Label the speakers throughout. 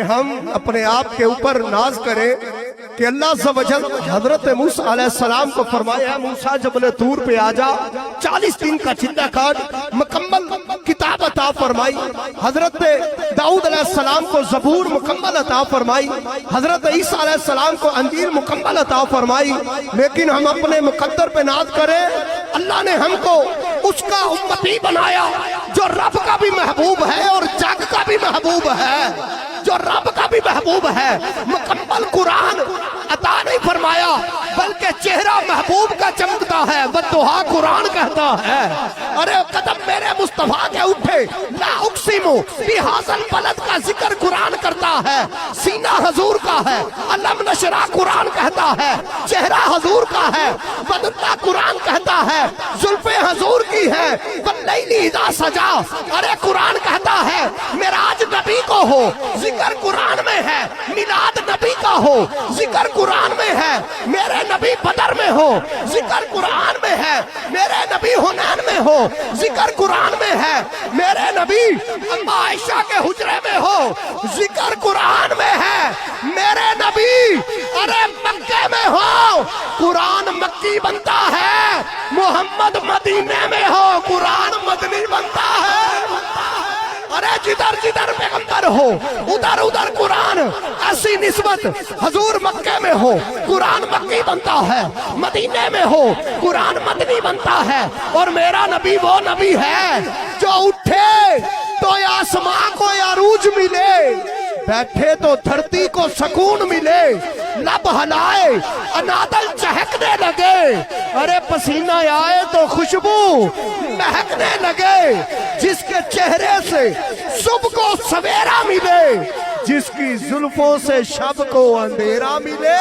Speaker 1: ہم اپنے آپ کے اوپر ناز کریں کہ اللہ سے وجل حضرت موسیٰ علیہ السلام کو فرمایا موسیٰ جبل طور پہ آجا 40 دن کا چندہ کاٹ مکمل کتاب عطا فرمائی. حضرت داؤد علیہ السلام کو زبور مکمل عطا فرمائی. حضرت عیسیٰ علیہ السلام کو انجیل مکمل عطا فرمائی. لیکن ہم اپنے مقدر پہ ناز کریں اللہ نے ہم کو اس کا امتی بنایا جو رب کا بھی محبوب ہے اور جگ کا بھی محبوب ہے, جو رب کا بھی محبوب ہے. مکمل قرآن عطا نہیں فرمایا بلکہ چہرہ محبوب کا چمکتا ہے والضحیٰ قرآن کہتا ہے. ارے قدم میرے مصطفیٰ کے اٹھے لا اقسم بہذا البلد کا ذکر قرآن کرتا ہے. سینہ حضور کا ہے, علم نشرہ قرآن کہتا ہے, چہرہ حضور کا ہے, بدلہ قرآن کہتا ہے, زلفیں حضور کی ہے, واللیل اذا سجا. ارے قرآن کہتا ہے معراج نبی کو ہو ذکر قرآن میں ہے, میلاد نبی کا ہو ذکر قرآن میں ہے, میرے نبی بدر میں ہو ذکر قرآن میں ہے, میرے نبی حنین میں ہو ذکر قرآن میں ہے, میرے نبی اما عائشہ کے حجرے میں ہو ذکر قرآن میں ہے, میرے نبی ارے مکے میں ہو قرآن مکی بنتا ہے, محمد مدینے میں ہو قرآن مدنی بنتا ہے. ارے جدھر جدھر پیغمبر ہو ادھر ادھر قرآن ایسی نسبت, حضور مکے میں ہو قرآن مکی بنتا ہے, مدینے میں ہو قرآن مدنی بنتا ہے. اور میرا نبی وہ نبی ہے جو اٹھے تو آسمان کو عروج ملے, بیٹھے تو دھرتی کو سکون ملے, لب ہلائے انادل چہکنے لگے, ارے پسینہ آئے تو خوشبو مہکنے لگے, جس کے چہرے سے صبح کو سویرا ملے, جس کی زلفوں سے شب کو اندھیرا ملے,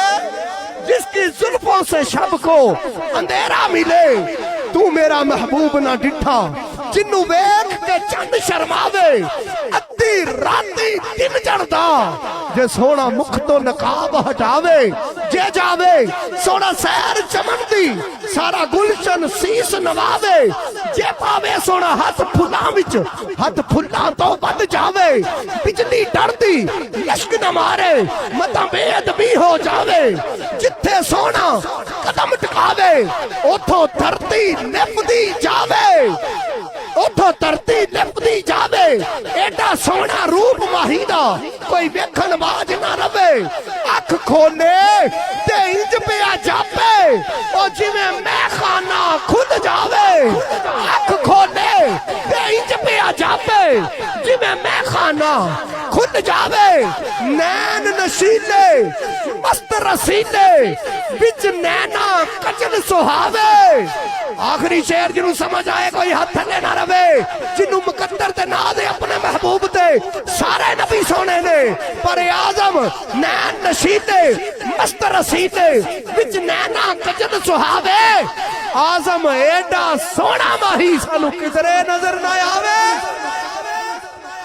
Speaker 1: جس کی زلفوں سے شب کو اندھیرا ملے. تو میرا محبوب نہ ڈٹھا جنوں ویکھ کے چند شرماوے, ادھی راتی دن چڑھدا جے سونا مکھ تو نقاب ہٹاوے, جے جاوے سونا سیر چمن دی سارا گلشن سیس نواوے, جے پاوے سونا ہاتھ پھلاں وچ ہاتھ پھلاں تو بد جاوے, بجلی ڈردی لشک نہ مارے متا بے ادبی ہو جاوے, جتھے سونا قدم ٹکاوے اوتھوں دھرتی لپدی جاوے, اوتھوں دھرتی لپدی جاوے. ایڈا سونا روپ ماہی دا کوئی ویکھن باج نہ رہے, اکھ کھولے تے انج پیا جاپے او جویں میں خانہ کھل جاوے, اکھ کھولے تے انج پیا جاپے جویں میں خانہ کھل جاوے. نین نشیلے مست رسیلے وچ نینا کچل سہاوے. آخری شعر جنوں سمجھ آئے کوئی ہاتھ تھلے نہ رہے, جنوں مقدر تے ناز ہے اپنے محبوب تے سارے نبی سونے نے, پر اعظم نین نشیلے مست رسیلے وچ نینا کچل سہاوے. اعظم ایڈا سونا ماہی سانو کدرے نظر نہ آوے,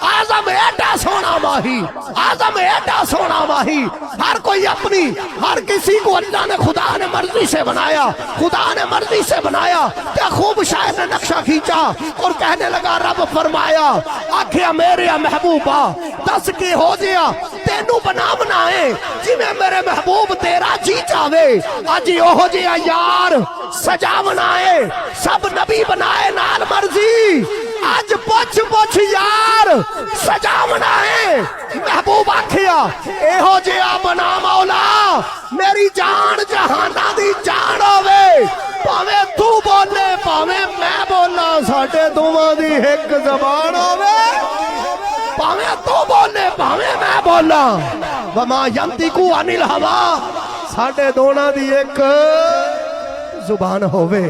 Speaker 1: اعظم ایڈا سونا ماہی, اعظم ایڈا سونا ماہی. ہر کوئی اپنی ہر کسی کو اللہ نے خدا نے مرضی سے بنایا, خدا نے مرضی سے بنایا. کیا خوب شاعر نے نقشہ کھینچا اور کہنے لگا رب فرمایا آکھیا میرے محبوبہ دس کے ہو جیا تینوں بنا بنائے جویں میرے محبوب تیرا جی چاہے. اج اوہو جیا یار سجا بنائے سب نبی بنائے نال مرضی, اج پوچھ پوچھ یار سجا بنائے محبوب آکھیا ایہو جیا بنا مولا میری جان جہانا دی جان ہوے, پاویں تو بولے پاویں میں بولا ساڈے دوواں دی ایک زبان ہوے, پاویں تو بولے پاویں میں بولا وما ینطق عن الہوا ساڈے دوناں دی ایک زبان ہوے.